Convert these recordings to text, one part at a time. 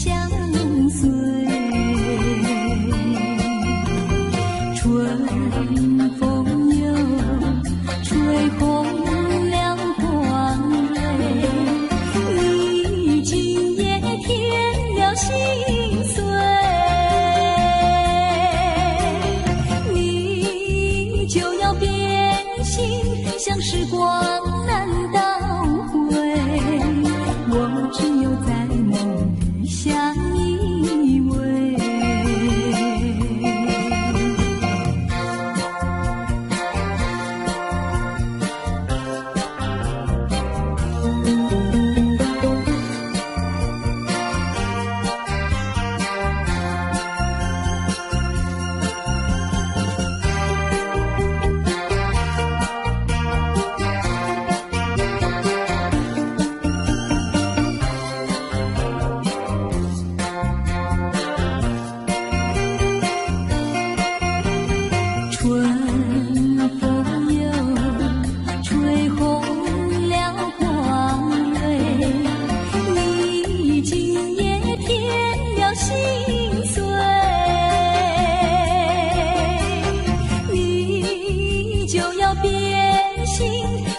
相随。春风又吹红了光蕊，你今夜添了心碎，你就要变心，像时光难倒回，我只有在梦里相依偎。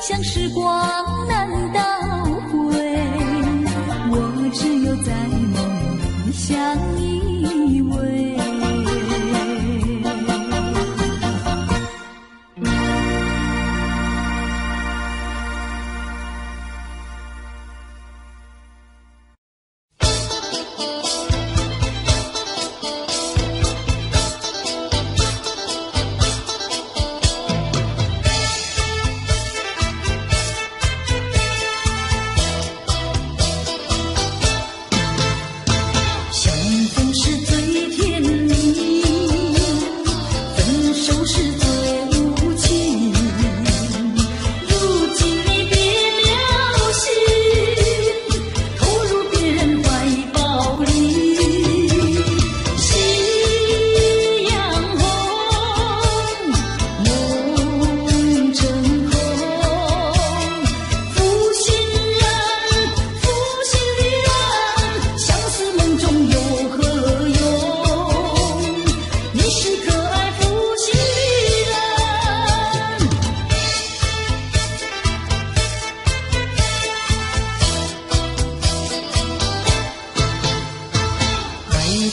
像时光难倒回，我只有在梦里相依偎。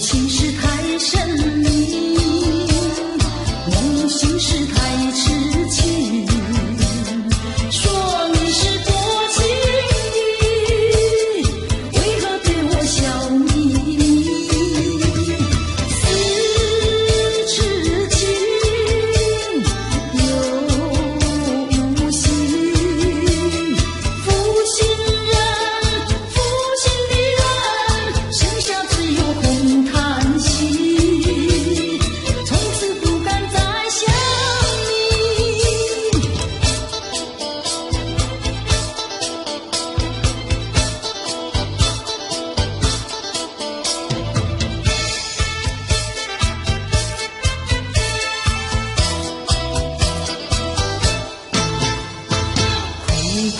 情是太神秘，梦醒是太痴情，说你是多情意，为何对我笑眯眯？似痴情又无心，负心人，负心的人，剩下只有空叹息，从此不敢再想你。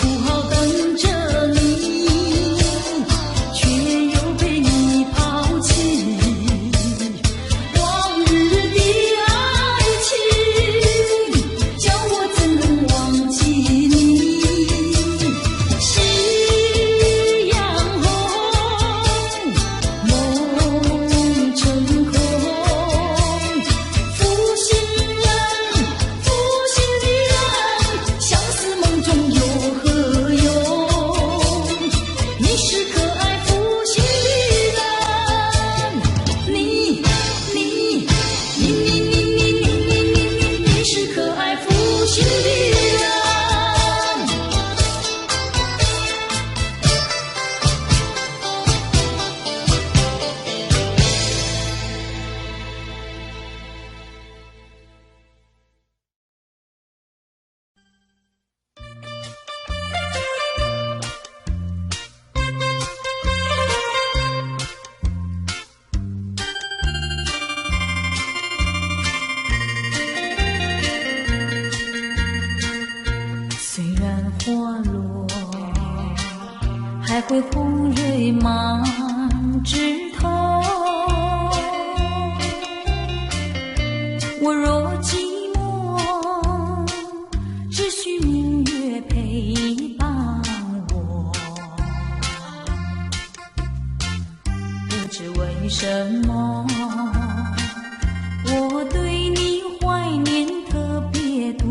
苦好等着你，却又被你抛弃。往日的爱情，叫我怎能忘记你？夕阳红，梦成空，负心人，负心的人，相思梦中有何用？你是可爱负心的人，你是可爱负心的人。虽然花落，还会红蕊满枝头。知为什么，我对你怀念特别多。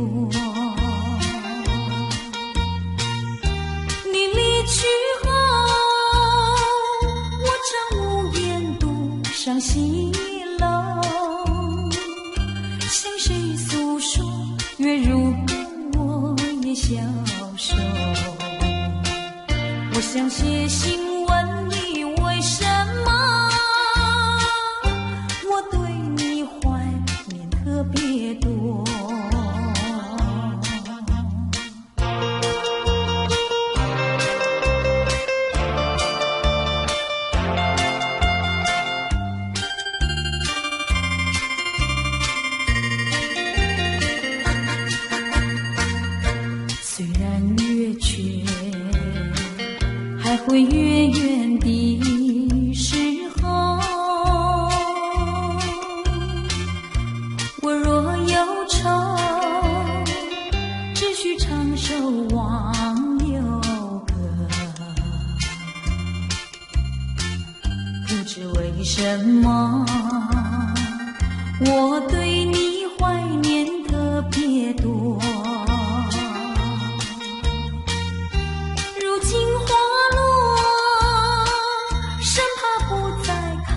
你离去后，我常无言独伤心了，向谁诉说，月如歌我也消瘦。我想写信问你为什么，我对你怀念特别多。虽然月缺还会月圆的时候，我若有愁，只需唱首忘忧歌。不知为什么，我对你怀念特别多。如今花落，生怕不再开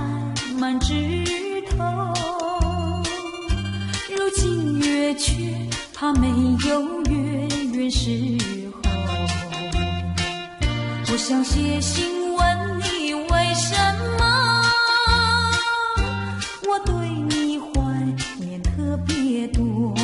满枝头。如今月缺，怕没有月圆时候。我想写信问你为什么，我对你怀念特别多。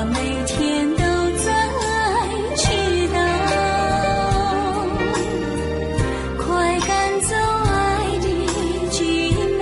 我每天都在祈祷，快赶走爱的寂寞。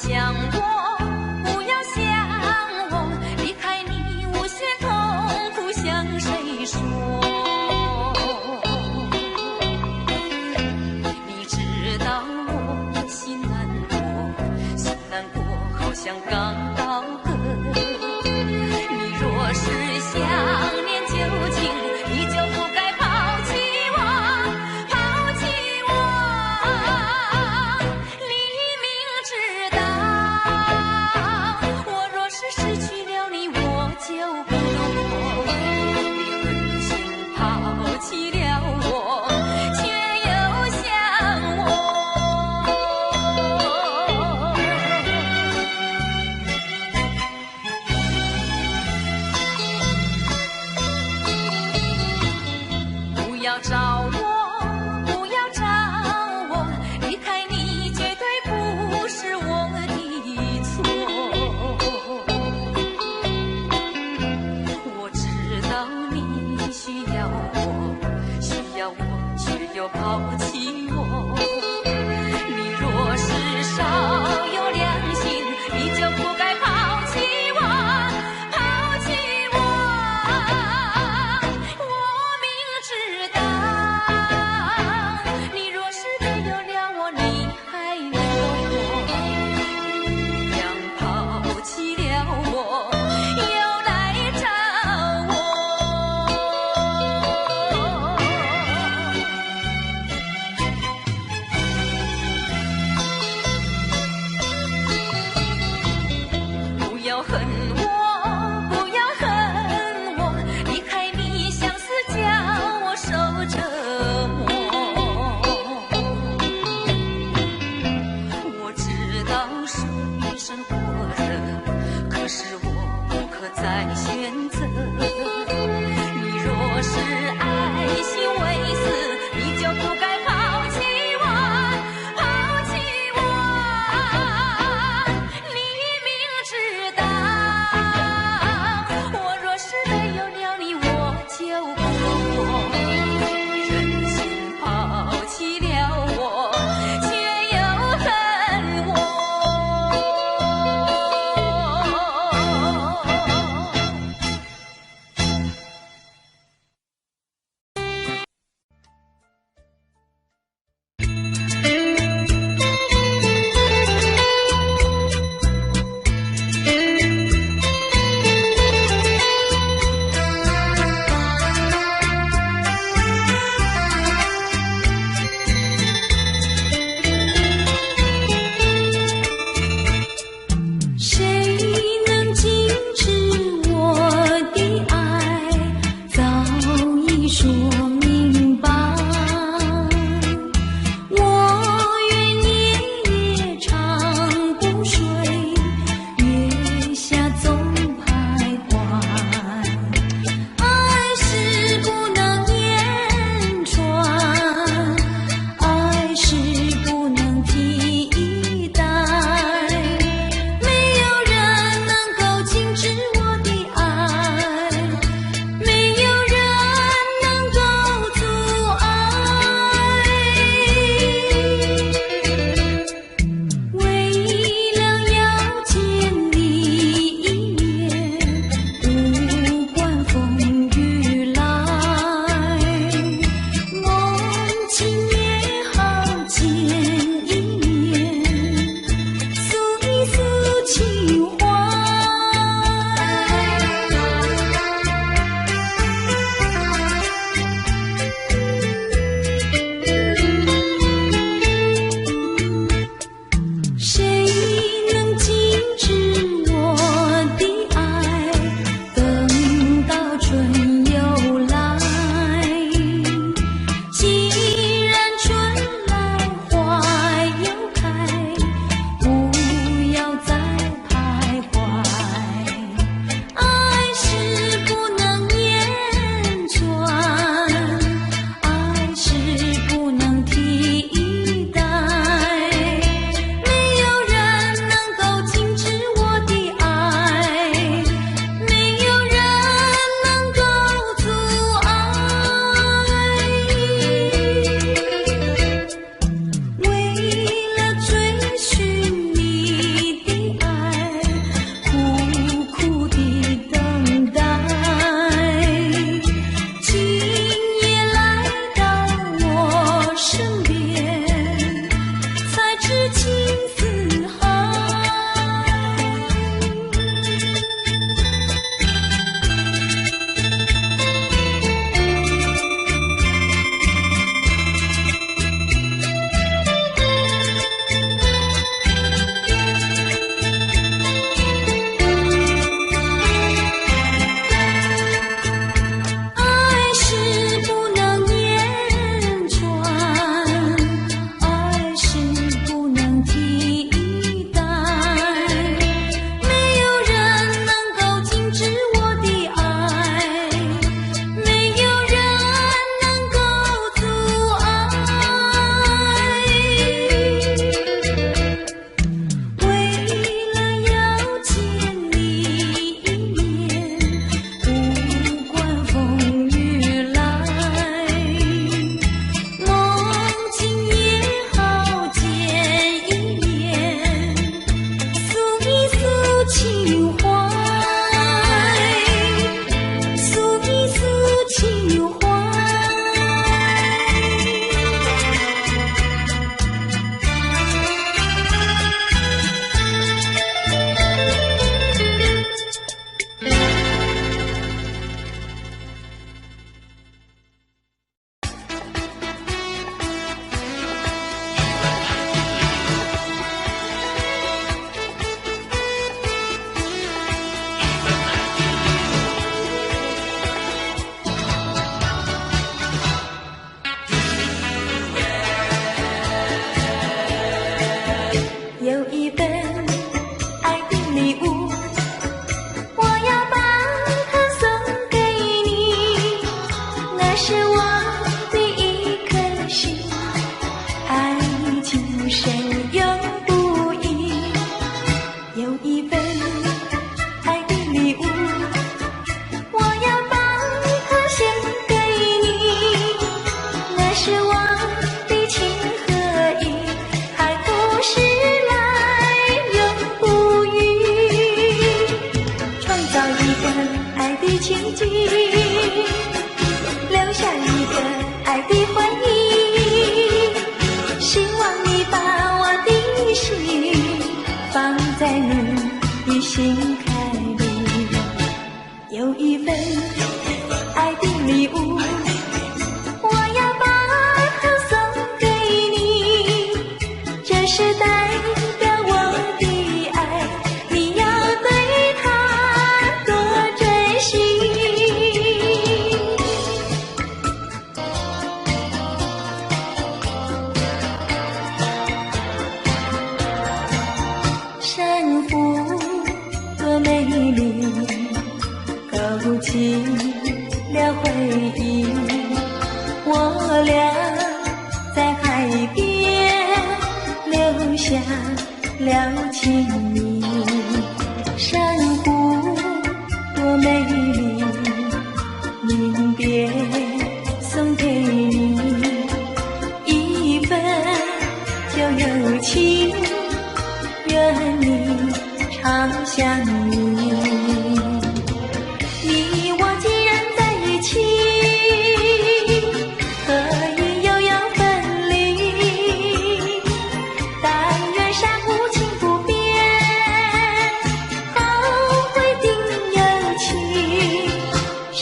想我，不要想我，离开你无限痛苦向谁说？你知道我心难过，心难过好像刚到河。你若是想念旧情，你就不该抛弃我，抛弃我。你明知道，我若是失去了你，我就不能活。你狠心抛弃了我，却又想我。不要找我，不要找我，离开你绝对不是我的错。我知道你需要我，需要我，却又抛弃我。你若是少有良心，你就不该抛弃我，抛弃我。我明知道，我俩在海边留下了情谊，珊瑚多美丽，临别送给你一份旧友情，愿你常相依。你我既然在一起，何以又要分离？但愿山无情不变，后会定有期。珊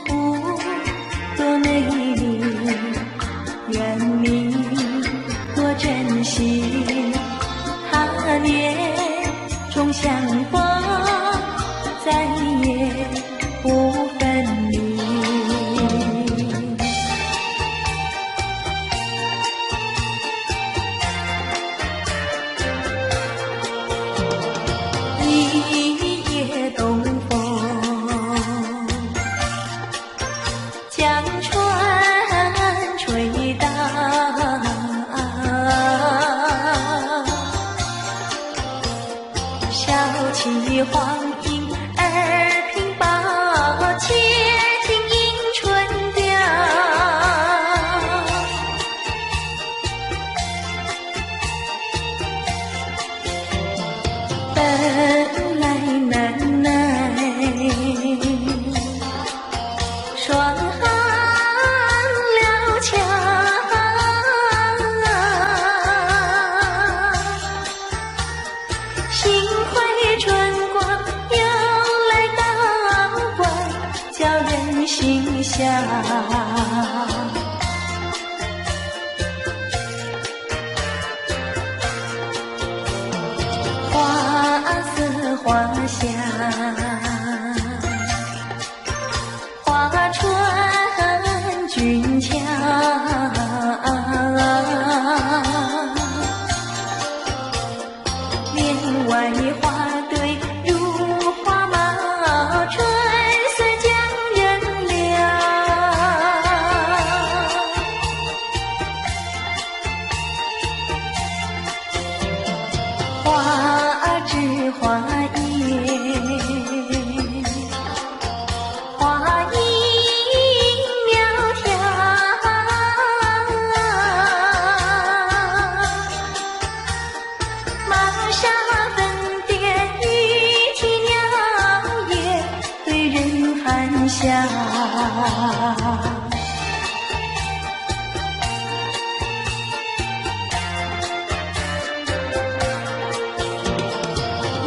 瑚多美丽，愿你多珍惜。他年终相逢，再也不分离。一夜东风，将船吹荡，小起黄莺儿平抱，且听迎春调。本来难耐，霜寒了墙，幸亏春光又来倒灌，叫人心香。花似花香，花穿俊俏，帘外花堆如花帽，春色将人撩。花枝花叶，花影苗条，玛莎粉蝶语啼鸟也对人含笑。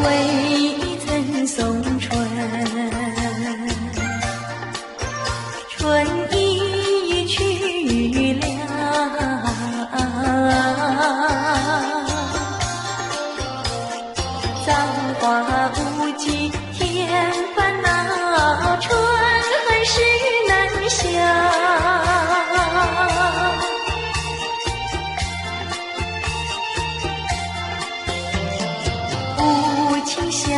未曾送春，春已去了。葬花无忌添烦恼，春恨事难消。无情相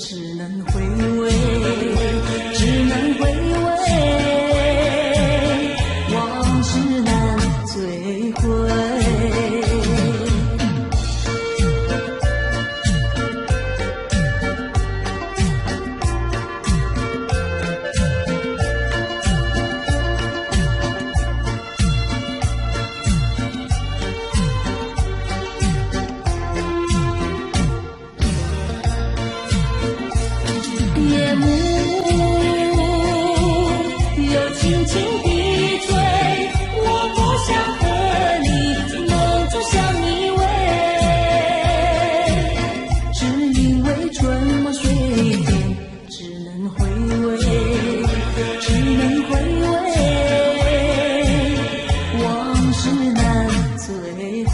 只能回味，只能回味，往事难追回。夜幕又轻轻低垂，我不想和你梦中相依偎，只因为春梦水天，只能回味，只能回味，往事难追回。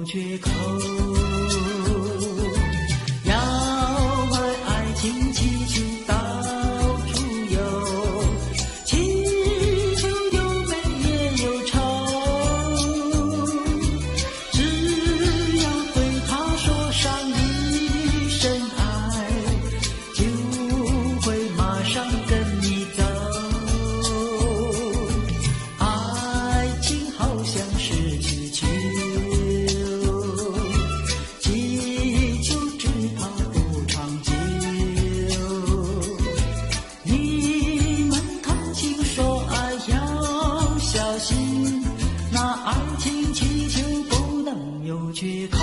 缺口，要爱情祈求到处有，祈求有美也有愁，只要对他说上一声爱，就会马上跟你走。爱情好像是气球，缺口。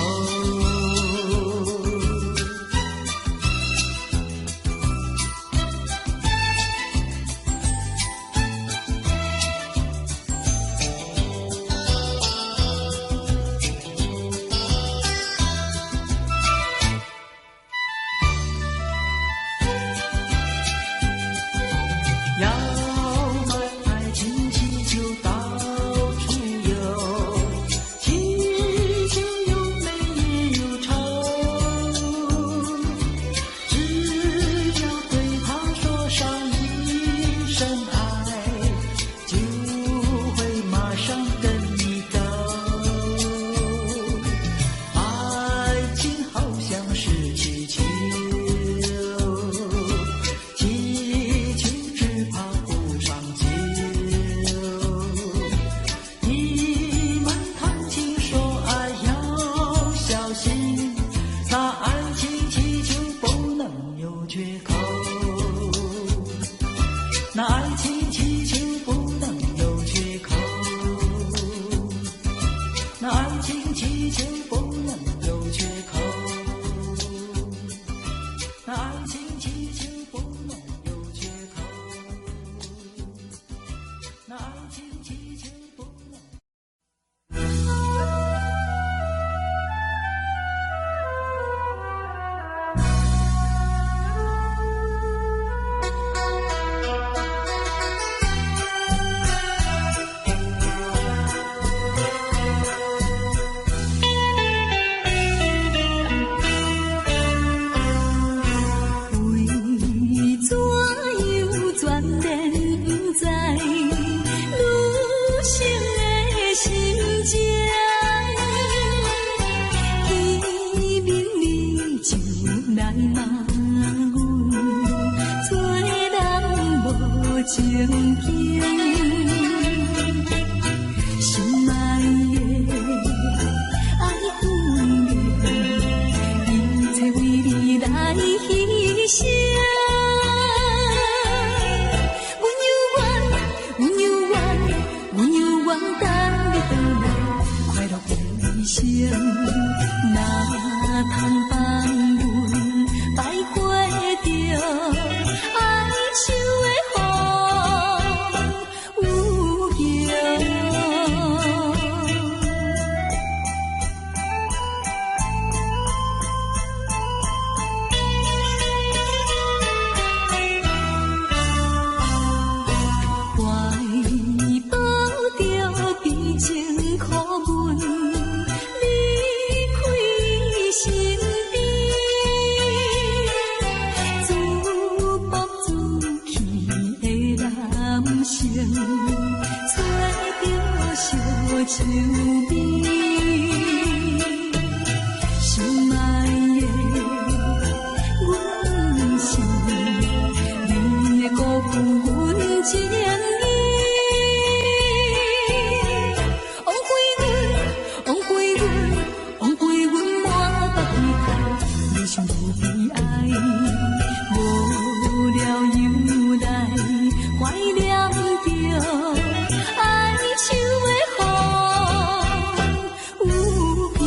要爱情祈求到处有，祈求有美也有愁，只要对他说上一声爱，就会马上跟你走。爱情好像是气球，气球只怕不长久。你们谈情说爱要小心，那爱情气球不能有缺口，那爱情气球不能有缺口，那爱情气球不能有缺口，那爱情气球不能有缺口，那爱情气球不能。情景，心爱的爱婚姻，一切为你来牺牲。阮有愿等你回来，快乐一生，哪通放阮摆过着哀愁的风有形。情苦阮离开身边，自暴自弃的男性，找着烧酒味。心爱的阮是你的辜负阮情意。想无悲哀，无聊又来怀念着哀愁的风有形。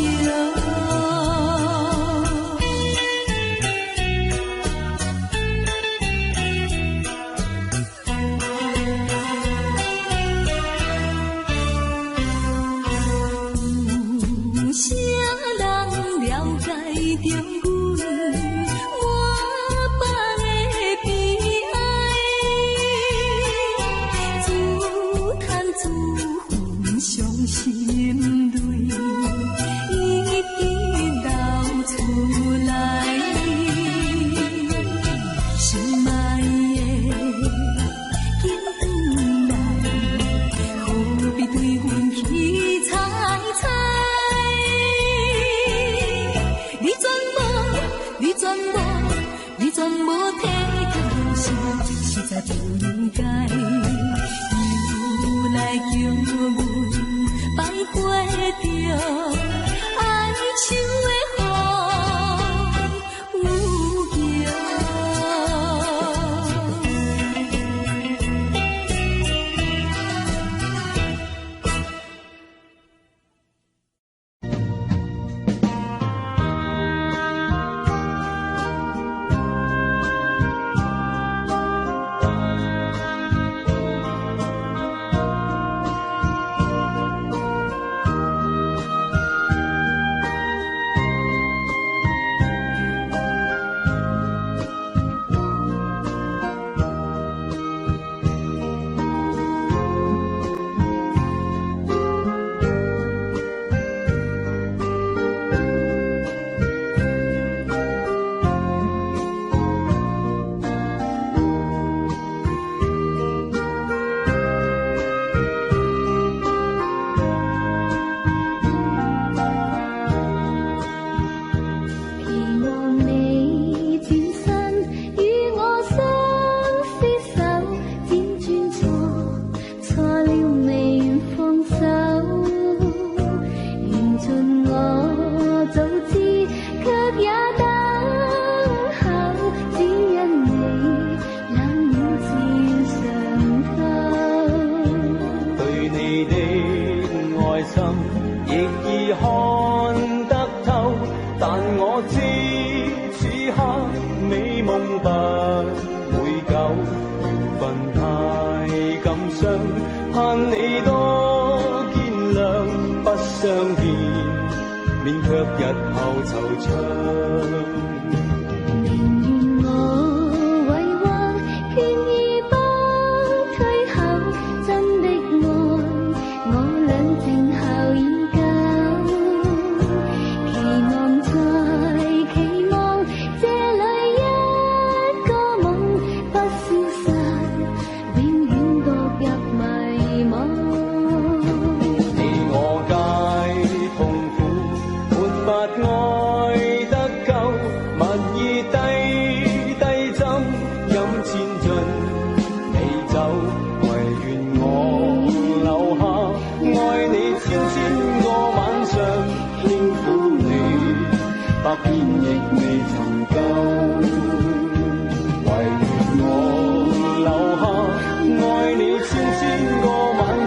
有啥人了解着？伤心泪一直流出来，心爱的紧回来，何必对阮去猜猜？你全无体贴人生，实在不应该又来叫阮。摆过着哀愁的风有形。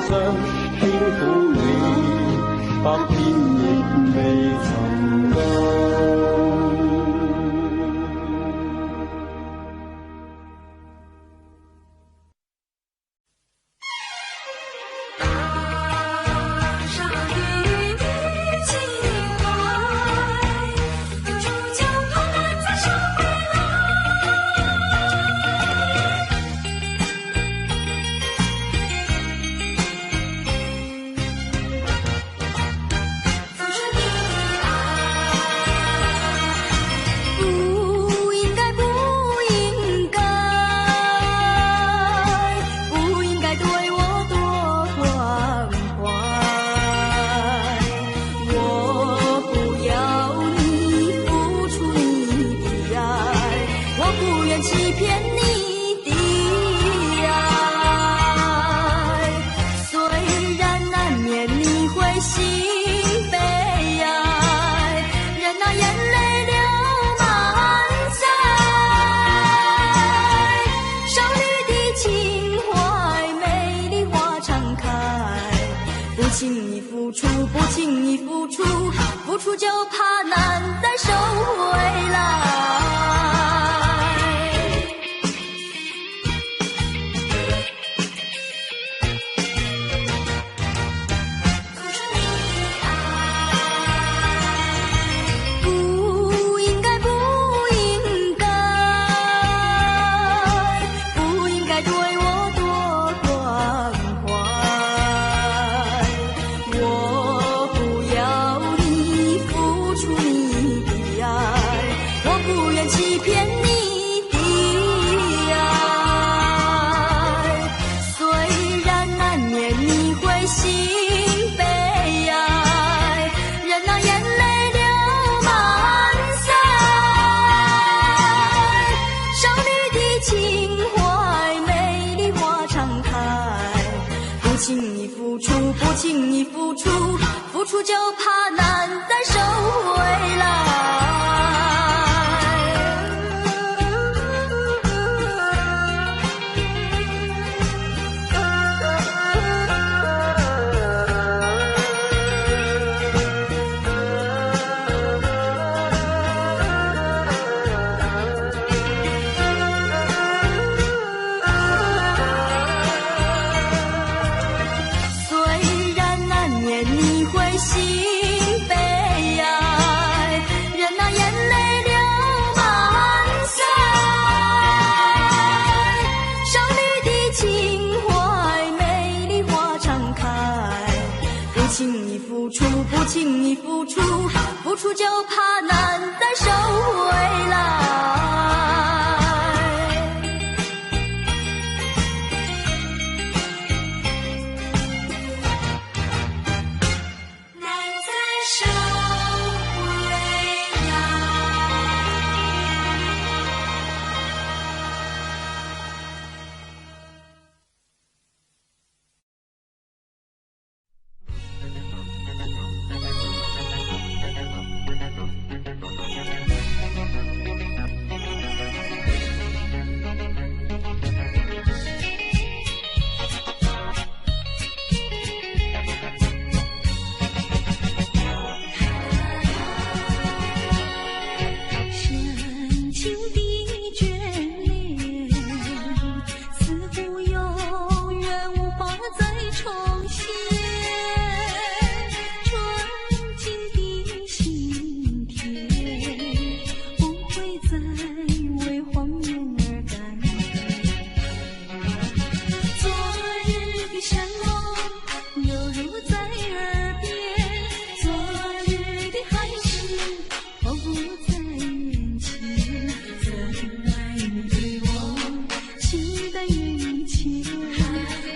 生幸福里，把平yên美长高。不轻易付出，付出就怕难再收回来。不应该，不应该，不应该对我多关怀。我不要你付出你的爱，我不愿欺骗你的爱。虽然难免你会心悲哀，任那眼泪流满腮。少女的情怀，美丽花常开。不轻易付出，不轻易付出，付出就怕难再收回来。虽然难免你会心悲哀，任那眼泪流满腮。少女的情怀，美丽花常开。不轻易付出，不轻易付出，付出就怕难再收回来。难再收回来。深情的眷恋，似乎永远无法再重现。纯净的心田，不会再为荒原而感慨。昨日的山盟犹如在耳边，昨日的海誓仿佛在眼前。曾爱你对我期待于一切，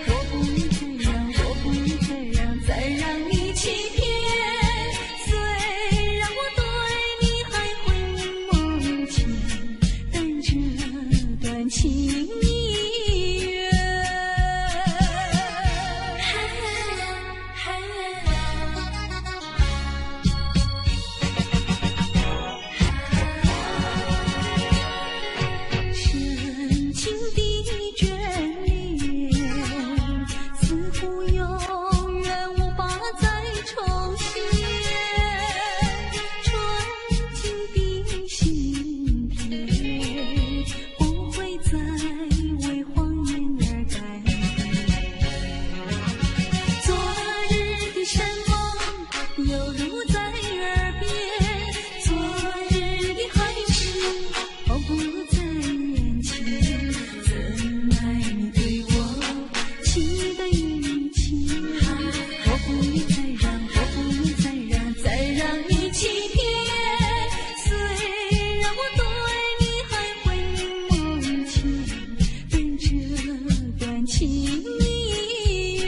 我不愿再让，我意缘。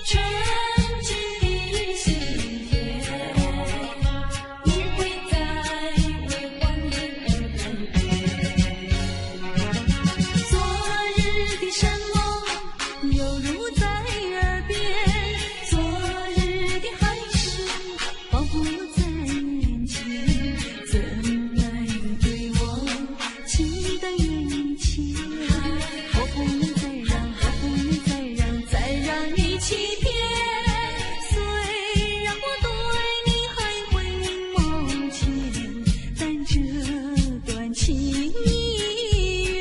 纯净的心田，不会再为欢颜而改变。昨日的山盟犹如在耳边，昨日的海誓仿佛在眼前，怎奈你对我情淡缘浅，我不能再让，我不能再让，再让你欺骗。虽然我对你还会梦牵，但这段情意缘，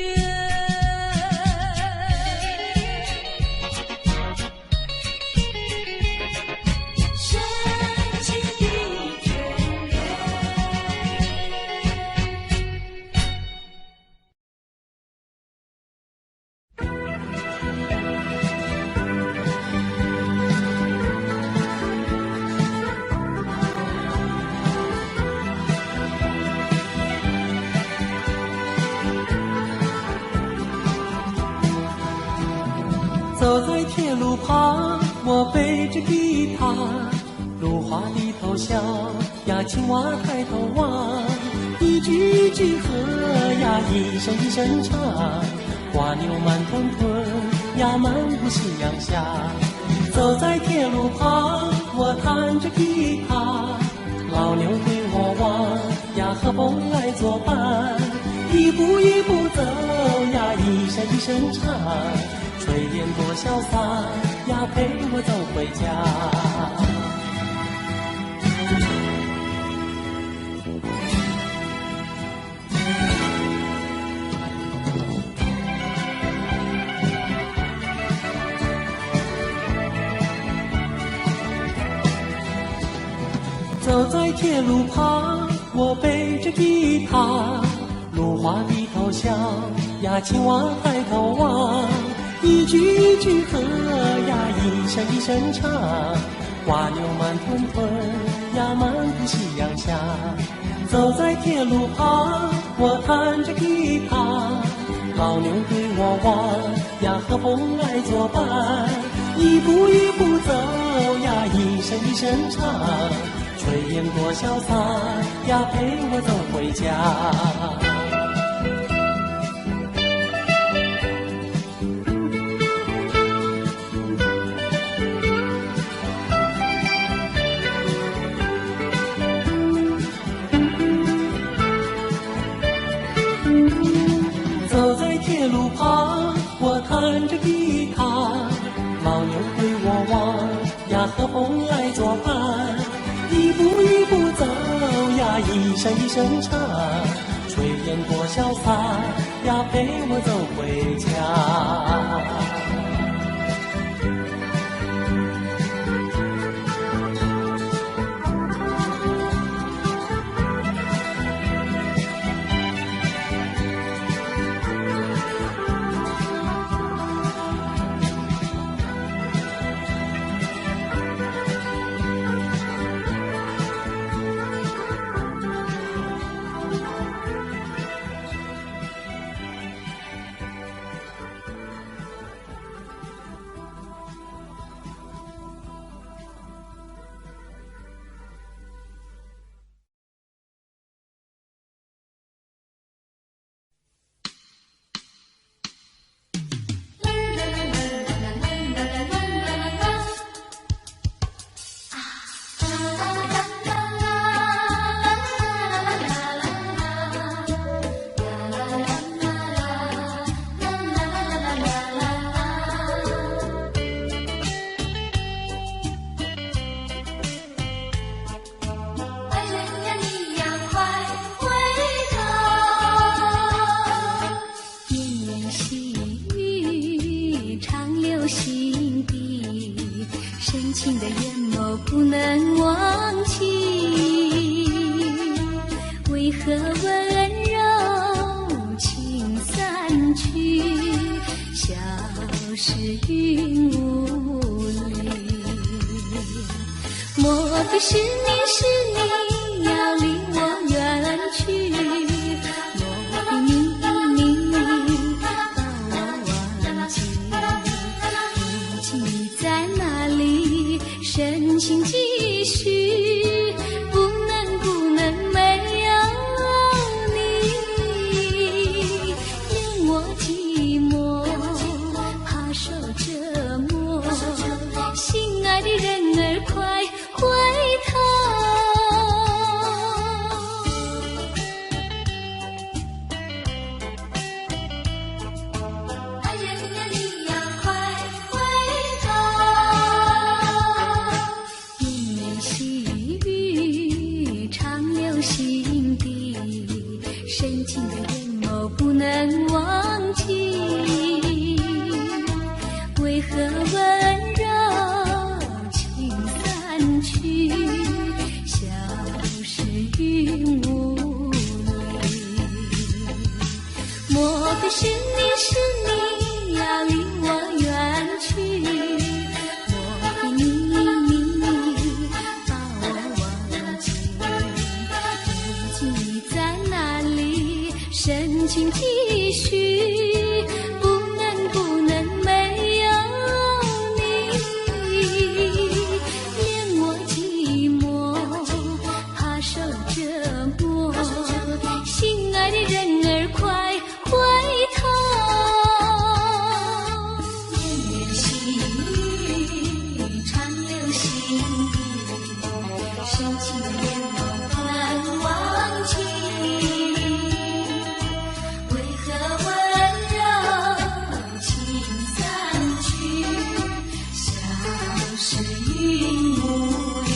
深情的眷恋。走在铁路旁，我背着吉他，芦花低头笑呀，青蛙抬头望，一句一句和呀，一声一声唱，瓜牛慢吞吞呀，漫步夕阳下。走在铁路旁，我弹着吉他，老牛对我望呀，和风来作伴，一步一步走呀，一声一声唱，炊烟多潇洒呀，陪我走回家。走在铁路旁，我背着吉他，芦花低头笑呀，青蛙抬头望，一句一句和呀，一声一声唱，瓜牛慢吞吞呀，漫步夕阳下。走在铁路旁，我弹着吉他，老牛对我望呀，和风来作伴，一步一步走呀，一声一声唱，炊烟多潇洒呀，陪我走回家。走在铁路旁，我弹着吉他，老牛对我望呀，和风来作伴，一步一步走呀，一声一声唱，炊烟多潇洒呀，陪我走回家。是云雾里。莫非是你要离我远去？莫非你把我忘记？如今你在哪里？深情继续，不能没有你，任我寂寞，怕受折磨。心爱的人儿快回头。爱人呀，你要快回头。绵绵细雨长留心底，深情的眼眸不能忘记。为何温柔情散去，消失云雾里？莫非是你要离我远去？莫非你把我忘记？如今你在哪里？深情继续，不能没有你，任我寂寞，怕受折磨。心爱的人儿快回头。绵绵细雨长留心底，深情的眼眸不能忘记。为何温柔情散去，消失云雾里？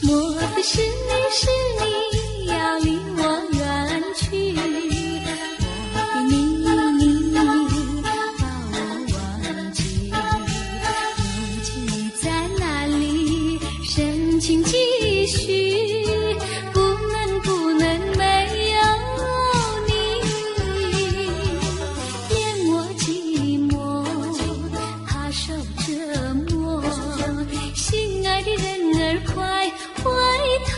莫非是你要离我远去？莫非你把我忘记？如今你在哪里？深情继续，不能没有你，任我寂寞，怕受折磨。心爱的人儿快回头。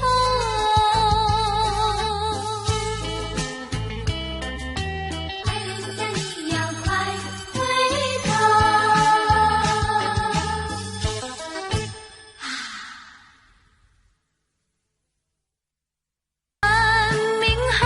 爱人呀，你要快回头。明航。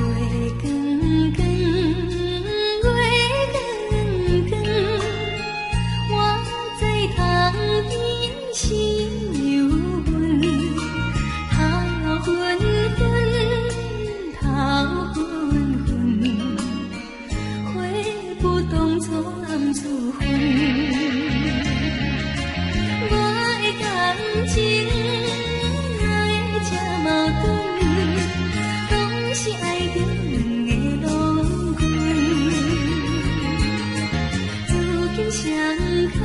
月更更，月更更，我在塘边心有魂。桃昏昏，桃昏昏，花不动作暗处昏。我的感情哪会这矛盾？拢是爱着两个郎君，如今双脚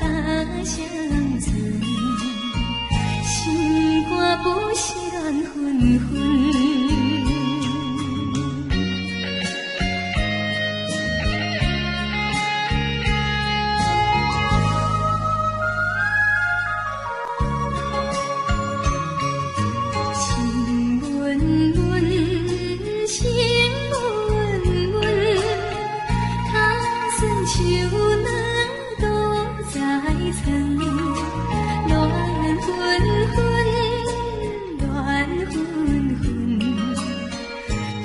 踏双船，心肝不是乱纷纷。心温温，心温温，他酸秋冷都在层，乱纷纷，乱纷纷，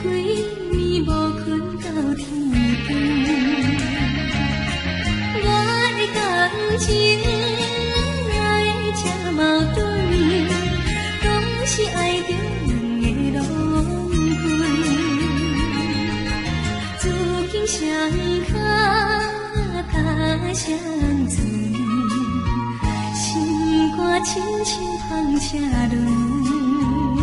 几暝无困到天光。我的感情哪会这矛盾？拢是爱着两个郎君，如今双脚踏双船，心肝亲像风车轮。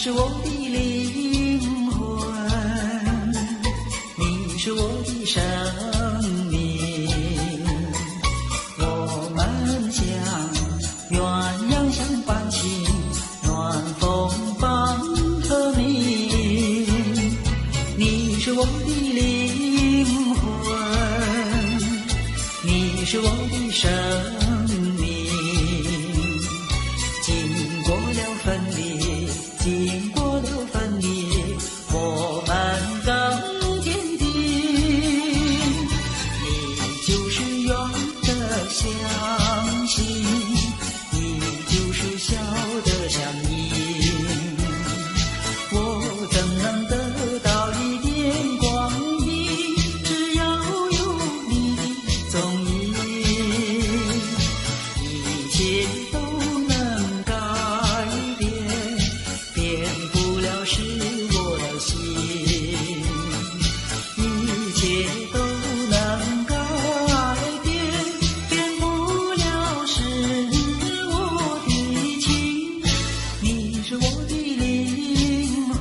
是我的灵魂，你是我的生命，我们像鸳鸯相伴情，暖风伴和鸣。你是我的灵魂，你是我的生命，经过了分离，经过了分离，我们更坚定。你就是远的相信，你就是笑的相依。我怎能得到一点光明？只要有你的踪影，一切都能改变，变不了是我的心，一切都能改变，变不了是我的情。你是我的灵魂，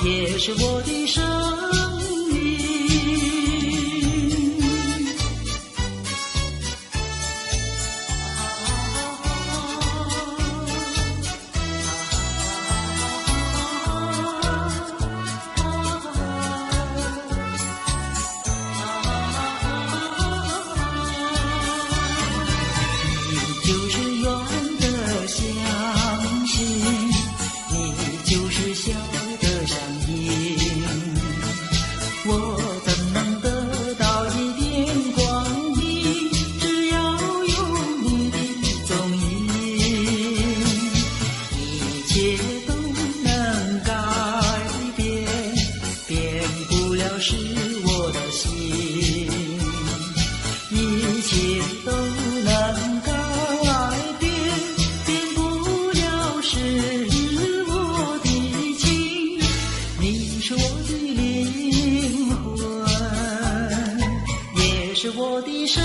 也是我的生命。你就是远的相信，你就是笑的相依。我怎能得到一点光明？只要有你的踪影，一切都能改变，变不了是我的心，一切都能改变，变不了是我的情。你是我的灵魂，也是我的生